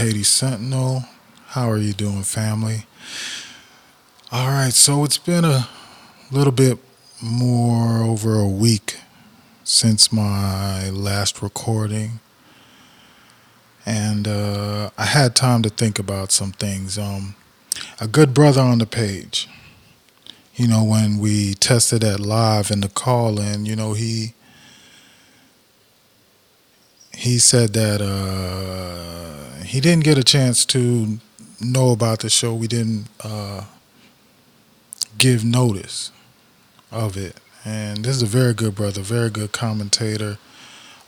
Haiti Sentinel. How are you doing, family? All right, so it's been a little bit more over a week since my last recording, and I had time to think about some things. A good brother on the page, when we tested that live in the call in, he said that he didn't get a chance to know about the show. We didn't give notice of it. And this is a very good brother, very good commentator,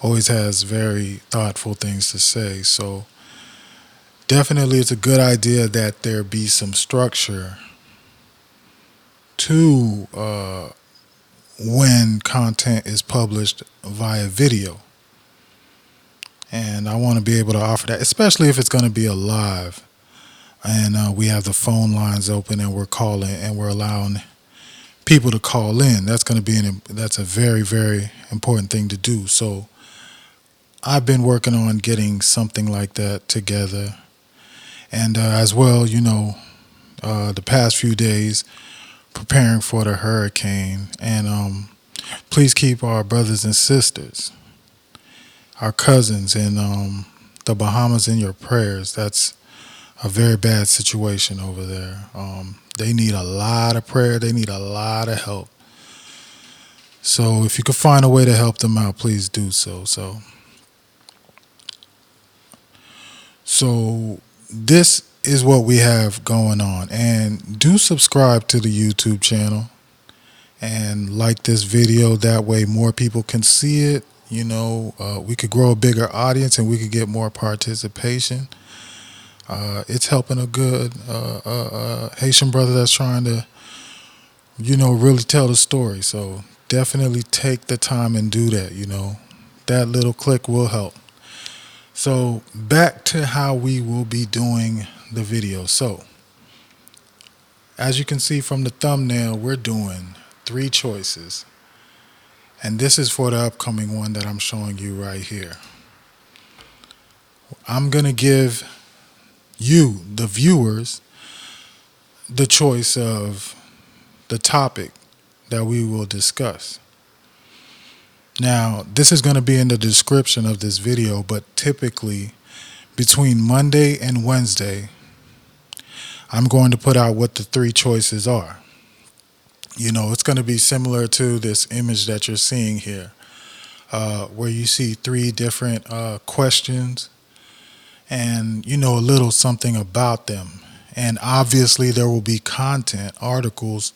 always has very thoughtful things to say. So definitely it's a good idea that there be some structure to when content is published via video. And I want to be able to offer that, especially if it's going to be a live. And we have the phone lines open and we're calling and we're allowing people to call in. That's going to be that's a very, very important thing to do. So I've been working on getting something like that together. And as well, the past few days preparing for the hurricane. And please keep our brothers and sisters, our cousins in the Bahamas in your prayers. That's a very bad situation over there. They need a lot of prayer. They need a lot of help. So if you could find a way to help them out, please do so. So this is what we have going on. And do subscribe to the YouTube channel and like this video. That way more people can see it. We could grow a bigger audience and we could get more participation. It's helping a good Haitian brother that's trying to, really tell the story. So definitely take the time and do that. That little click will help. So back to how we will be doing the video. So as you can see from the thumbnail, we're doing 3 choices. And this is for the upcoming one that I'm showing you right here. I'm going to give you, the viewers, the choice of the topic that we will discuss. Now, this is going to be in the description of this video, but typically between Monday and Wednesday, I'm going to put out what the 3 choices are. It's going to be similar to this image that you're seeing here, where you see 3 different questions and a little something about them. And obviously there will be content, articles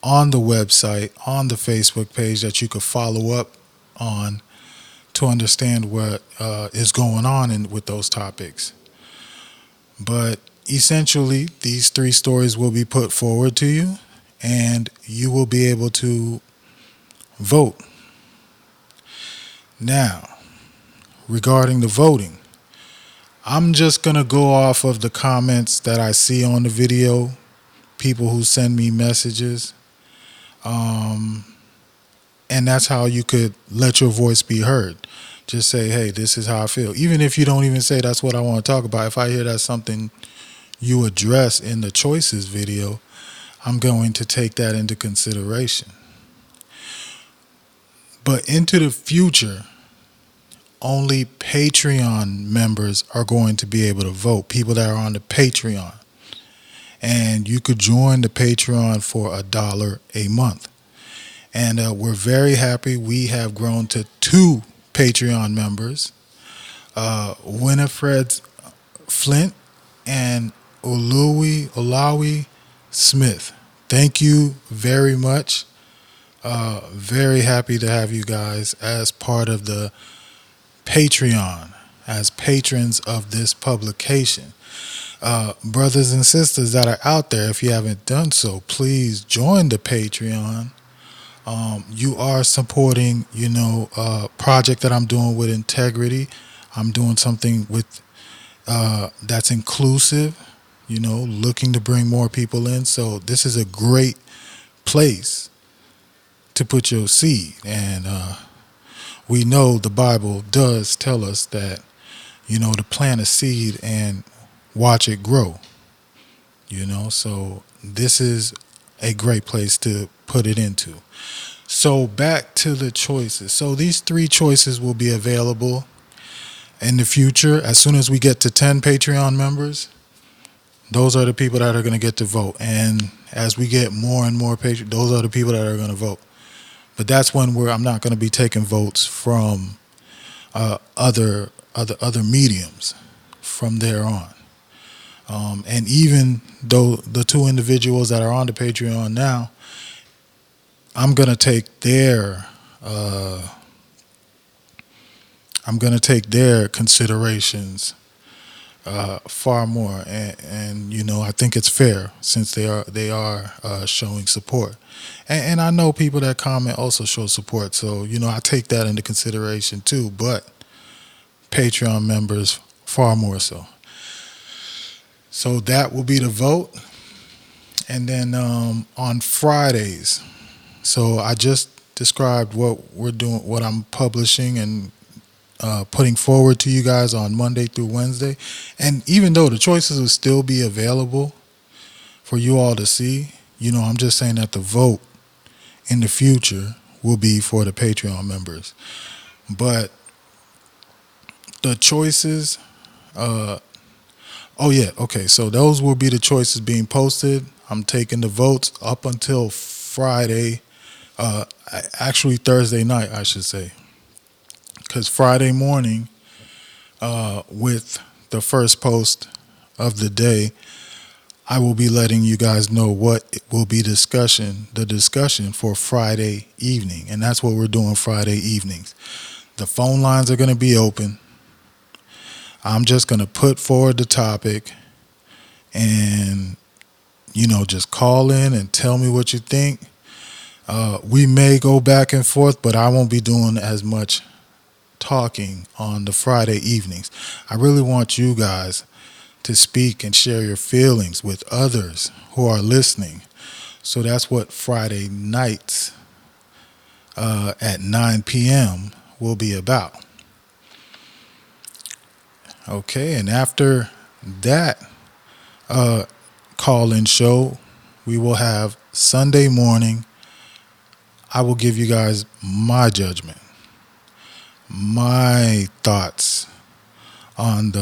on the website, on the Facebook page that you could follow up on to understand what is going on with those topics. But essentially these 3 stories will be put forward to you and you will be able to vote. Now, regarding the voting, I'm just going to go off of the comments that I see on the video, people who send me messages. And that's how you could let your voice be heard. Just say, hey, this is how I feel. Even if you don't even say that's what I want to talk about. If I hear that's something you address in the choices video, I'm going to take that into consideration. But into the future, only Patreon members are going to be able to vote, people that are on the Patreon. And you could join the Patreon for $1 a month. And we're very happy. We have grown to 2 Patreon members, Winifred Flint and Olawi Smith. Thank you very much. Very happy to have you guys as part of the Patreon, as patrons of this publication. Brothers and sisters that are out there, if you haven't done so, please join the Patreon. You are supporting, a project that I'm doing with integrity. I'm doing something with that's inclusive, looking to bring more people in. So this is a great place to put your seed. And we know the Bible does tell us that to plant a seed and watch it grow. So this is a great place to put it into. So back to the choices. So these three choices will be available in the future. As soon as we get to 10 Patreon members, those are the people that are going to get to vote. And as we get more and more Patreon, those are the people that are going to vote. But that's when I'm not going to be taking votes from other mediums from there on. And even though the two individuals that are on the Patreon now, I'm gonna take their considerations far more, and I think it's fair since they are showing support, and I know people that comment also show support, so I take that into consideration too. But Patreon members far more so. So that will be the vote. And then on Fridays, so I just described what we're doing, what I'm publishing and putting forward to you guys on Monday through Wednesday. And even though the choices will still be available for you all to see, I'm just saying that the vote in the future will be for the Patreon members. But the choices, oh yeah, okay, so those will be the choices being posted. I'm taking the votes up until Friday, actually Thursday night, I should say. Because Friday morning, with the first post of the day, I will be letting you guys know what will be the discussion for Friday evening. And that's what we're doing Friday evenings. The phone lines are going to be open. I'm just going to put forward the topic and, just call in and tell me what you think. We may go back and forth, but I won't be doing as much talking on the Friday evenings. I really want you guys to speak and share your feelings with others who are listening. So that's what Friday nights at 9 p.m. will be about. Okay, and after that call-in show, we will have Sunday morning. I will give you guys my judgment, my thoughts on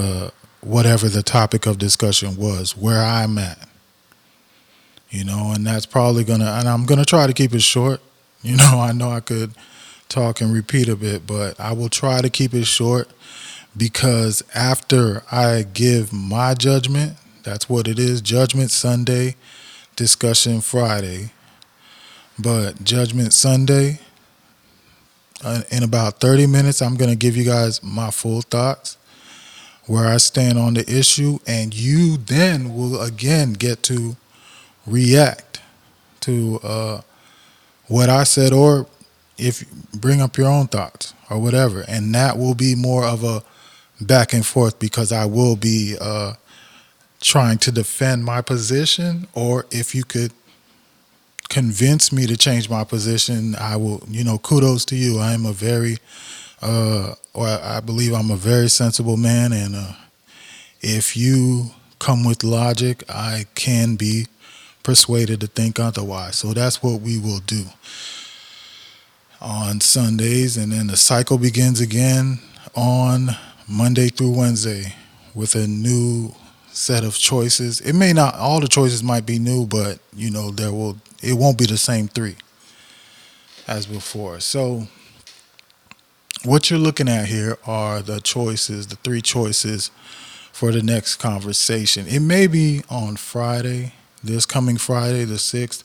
whatever the topic of discussion was, where I'm at. And that's probably and I'm gonna try to keep it short. I know I could talk and repeat a bit, but I will try to keep it short because after I give my judgment, that's what it is, Judgment Sunday, discussion Friday. But Judgment Sunday, in about 30 minutes, I'm going to give you guys my full thoughts, where I stand on the issue, and you then will again get to react to what I said, or if bring up your own thoughts or whatever. And that will be more of a back and forth because I will be trying to defend my position, or if you could convince me to change my position, I will, kudos to you. I am a very, or I believe I'm a very sensible man, and if you come with logic, I can be persuaded to think otherwise. So that's what we will do on Sundays, and then the cycle begins again on Monday through Wednesday with a new set of choices. It may not, all the choices might be new, but it won't be the same three as before. So what you're looking at here are the choices, the three choices for the next conversation. It may be on Friday, this coming Friday the 6th,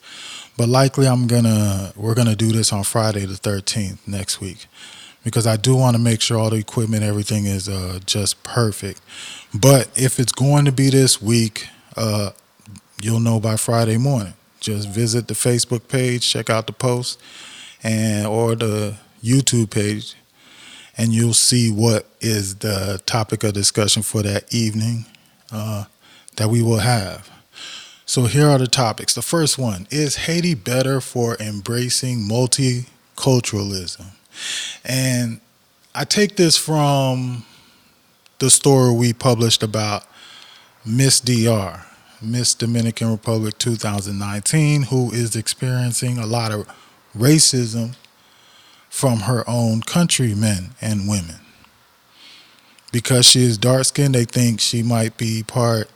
but likely we're gonna do this on Friday the 13th next week, because I do want to make sure all the equipment, everything is just perfect. But if it's going to be this week, you'll know by Friday morning. Just visit the Facebook page, check out the post, or the YouTube page, and you'll see what is the topic of discussion for that evening that we will have. So here are the topics. The first one is Haiti better for embracing multiculturalism? And I take this from the story we published about Miss DR, Miss Dominican Republic 2019, who is experiencing a lot of racism from her own countrymen and women. Because she is dark skinned, they think she might be part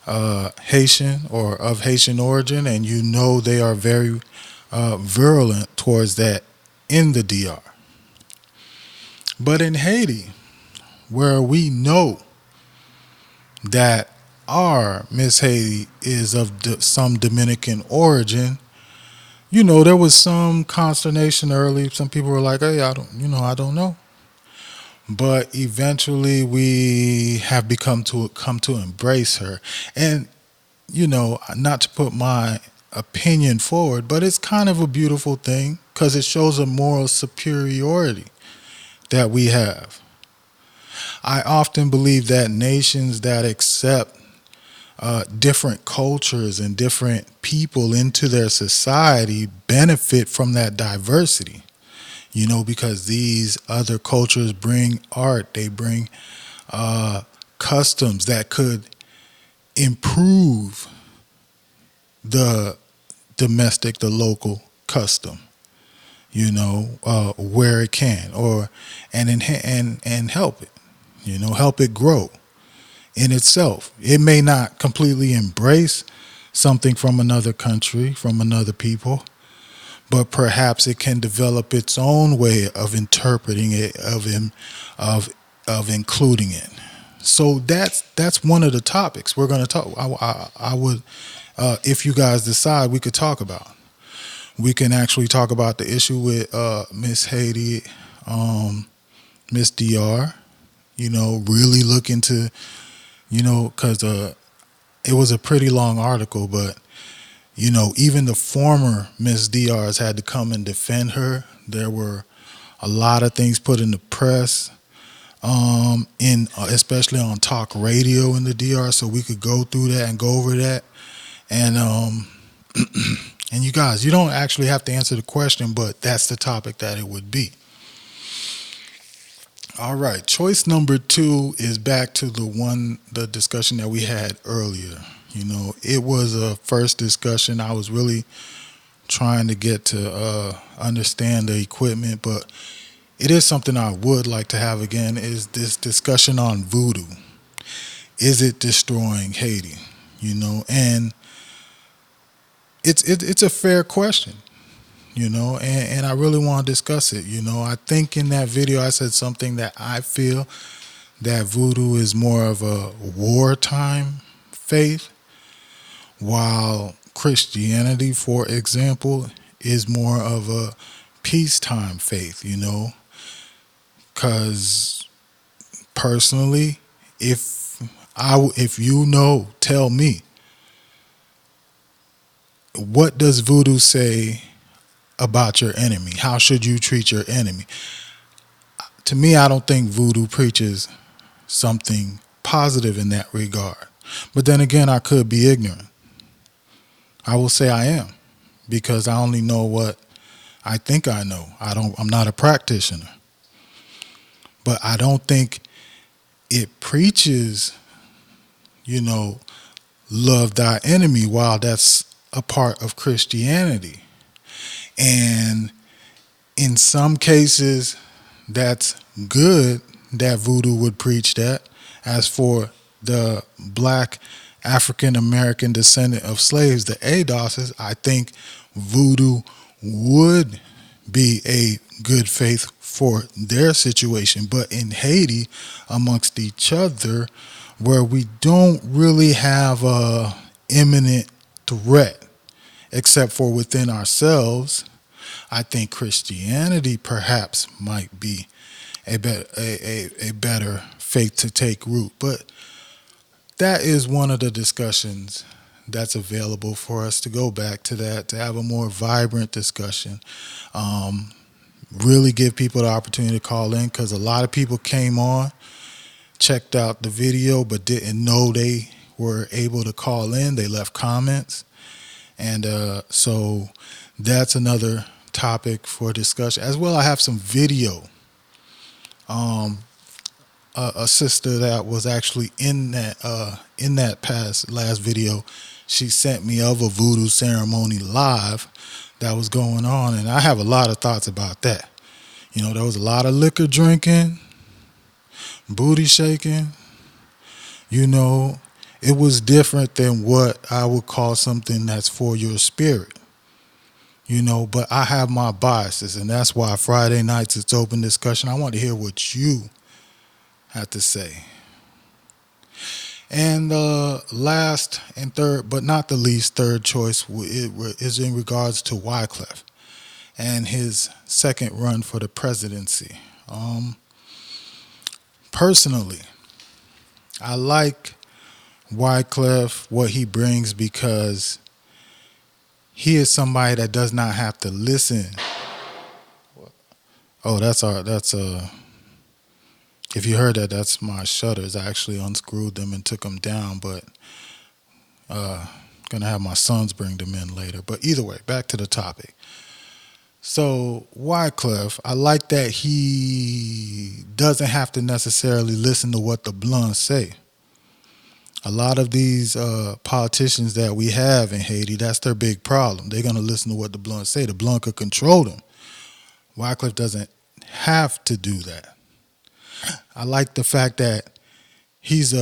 Haitian or of Haitian origin, and you know they are very virulent towards that in the DR. But in Haiti, where we know that our Miss Haiti is of some Dominican origin, you know, there was some consternation early. Some people were like, "Hey, I don't know." But eventually, we have become to come to embrace her, and not to put my opinion forward, but it's kind of a beautiful thing because it shows a moral superiority that we have. I often believe that nations that accept different cultures and different people into their society benefit from that diversity. Because these other cultures bring art, they bring customs that could improve the the local custom. Where it can, and help it. Help it grow in itself. It may not completely embrace something from another country, from another people, but perhaps it can develop its own way of interpreting it, of including it. So that's one of the topics we're going to talk. I would, if you guys decide, we could talk about. We can actually talk about the issue with Miss Haiti, Miss DR. Really look into, because it was a pretty long article, but even the former Miss DRs had to come and defend her. There were a lot of things put in the press, in especially on talk radio in the DR, so we could go through that and go over that. And and you guys, you don't actually have to answer the question, but that's the topic that it would be. All right, choice number 2 is back to the discussion that we had earlier. It was a first discussion. I was really trying to get to understand the equipment, but it is something I would like to have again, is this discussion on voodoo. Is it destroying Haiti? And it's a fair question, and I really want to discuss it. I think in that video I said something that I feel that voodoo is more of a wartime faith, while Christianity, for example, is more of a peacetime faith, because personally, if tell me, what does voodoo say about your enemy? How should you treat your enemy? To me, I don't think voodoo preaches something positive in that regard. But then again, I could be ignorant. I will say I am, because I only know what I think I know. I'm not a practitioner. But I don't think it preaches, love thy enemy, while that's a part of Christianity. And in some cases, that's good that voodoo would preach that. As for the black African American descendant of slaves, the ADOSs, I think voodoo would be a good faith for their situation. But in Haiti, amongst each other, where we don't really have a imminent threat except for within ourselves, I think Christianity perhaps might be a better faith to take root. But that is one of the discussions that's available for us to go back to that, to have a more vibrant discussion. Really give people the opportunity to call in, because a lot of people came on, checked out the video, but didn't know they were able to call in. They left comments. And so that's another topic for discussion. As well, I have some video a sister that was actually in that last video. She sent me of a voodoo ceremony live that was going on, and I have a lot of thoughts about that. There was a lot of liquor drinking, booty shaking. It was different than what I would call something that's for your spirit. But I have my biases, and that's why Friday nights it's open discussion. I want to hear what you have to say. And last and third, but not the least, third choice is in regards to Wyclef and his second run for the presidency. Personally, I like Wyclef, what he brings, because he is somebody that does not have to listen. Oh, if you heard that, that's my shutters. I actually unscrewed them and took them down, but gonna have my sons bring them in later. But either way, back to the topic. So Wyclef, I like that he doesn't have to necessarily listen to what the blunts say. A lot of these politicians that we have in Haiti, that's their big problem. They're going to listen to what the blunt say. The blunt could control them. Wyclef doesn't have to do that. I like the fact that he's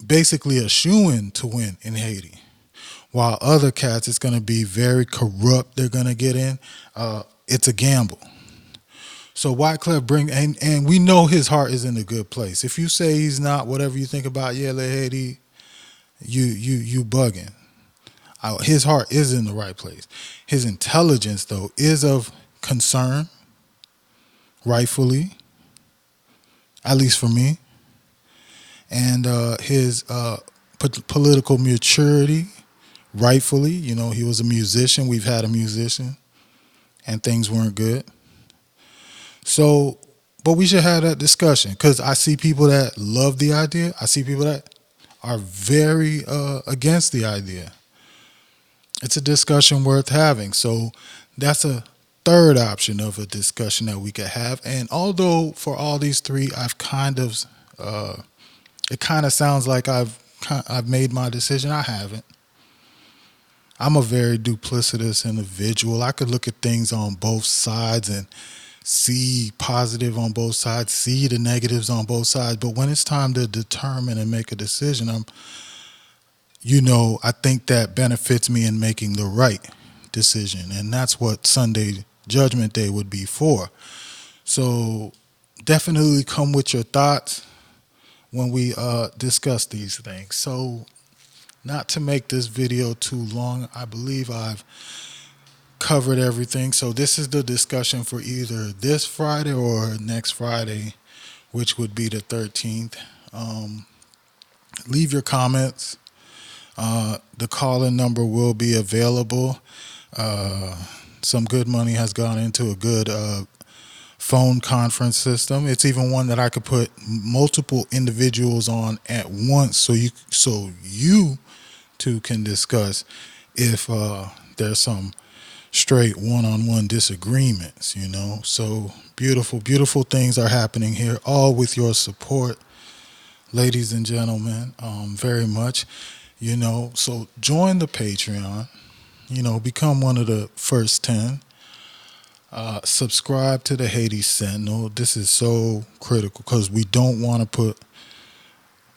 basically a shoo-in to win in Haiti. While other cats, it's going to be very corrupt. They're going to get in. It's a gamble. So Wyclef and we know his heart is in a good place. If you say he's not, whatever you think about Haiti, you bugging. His heart is in the right place. His intelligence, though, is of concern, rightfully, at least for me. And his political maturity, rightfully. He was a musician. We've had a musician, and things weren't good. So, but we should have that discussion, because I see people that love the idea. I see people that are very against the idea. It's a discussion worth having. So that's a third option of a discussion that we could have. And although for all these three, I've it kind of sounds like I've made my decision. I haven't. I'm a very duplicitous individual. I could look at things on both sides and see positive on both sides, see the negatives on both sides. But when it's time to determine and make a decision, I think that benefits me in making the right decision. And that's what Sunday Judgment Day would be for. So definitely come with your thoughts when we discuss these things. So not to make this video too long, I believe I've covered everything. So this is the discussion for either this Friday or next Friday, which would be the 13th. Leave your comments. The call-in number will be available. Some good money has gone into a good phone conference system. It's even one that I could put multiple individuals on at once, so you two can discuss if there's some straight one-on-one disagreements. So beautiful things are happening here, all with your support, ladies and gentlemen, very much. So join the Patreon, become one of the first 10. Subscribe to the Haiti Sentinel. This is so critical, because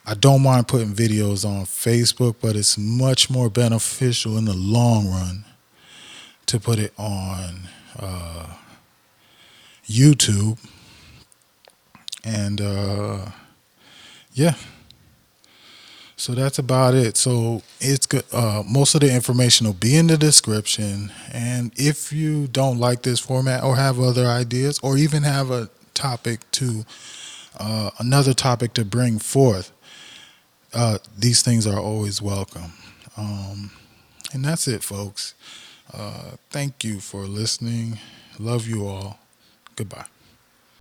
I don't mind putting videos on Facebook, but it's much more beneficial in the long run to put it on YouTube. And yeah. So that's about it. So it's good. Most of the information will be in the description. And if you don't like this format or have other ideas, or even have a topic another topic to bring forth, these things are always welcome. And that's it, folks. Thank you for listening. Love you all. Goodbye.